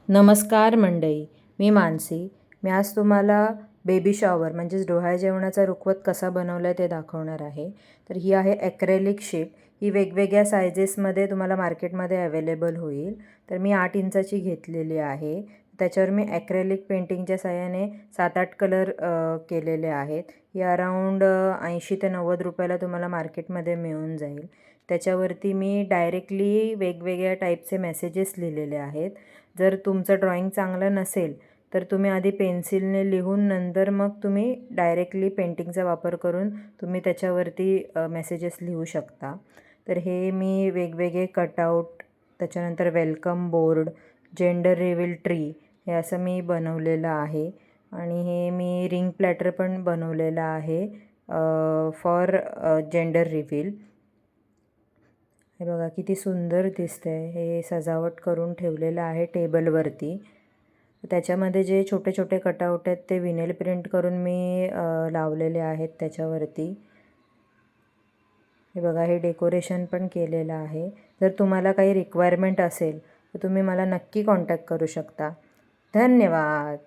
नमस्कार मंडळी, मी मानसी. मी आज तुम्हाला बेबी शॉवर म्हणजेच डोहाळे जेवणाचा रुखवत कसा बनवला आहे ते दाखवणार आहे. तर ही आहे ॲक्रेलिक शीट. ही वेगवेगळ्या सायझेसमध्ये तुम्हाला मार्केटमध्ये अवेलेबल होईल. तर मी 8 इंचाची घेतलेली आहे. त्याच्यावर मी ॲक्रेलिक पेंटिंगच्या साहाय्याने 7-8 कलर केलेले आहेत. ही अराऊंड 80 ते 90 रुपयाला तुम्हाला मार्केटमध्ये मिळून जाईल. त्याच्यावरती मी डायरेक्टली वेगवेगळ्या टाईपचे मेसेजेस लिहिलेले आहेत. जर तुमचं ड्रॉइंग चांगलं नसेल तर तुम्ही आधी पेन्सिलने लिहून नंतर मग तुम्ही डायरेक्टली पेंटिंगचा वापर करून तुम्ही त्याच्यावरती मेसेजेस लिहू शकता. तर हे मी वेगवेगळे कटआउट, त्याच्यानंतर welcome board, gender reveal tree हे असं मी बनवलेलं आहे. आणि हे मी रिंग प्लॅटर पण बनवलेलं आहे फॉर जेंडर रिव्हील. हे बघा किती सुंदर दिसतंय. हे सजावट करून ठेवलेलं आहे टेबलवरती. त्याच्यामध्ये जे छोटे छोटे कटआउट आहेत ते विनेल प्रिंट करून मी लावलेले आहेत त्याच्यावरती. हे बघा, हे डेकोरेशन पण केलेलं आहे. जर तुम्हाला काही रिक्वायरमेंट असेल तर तुम्ही मला नक्की कॉन्टॅक्ट करू शकता. धन्यवाद.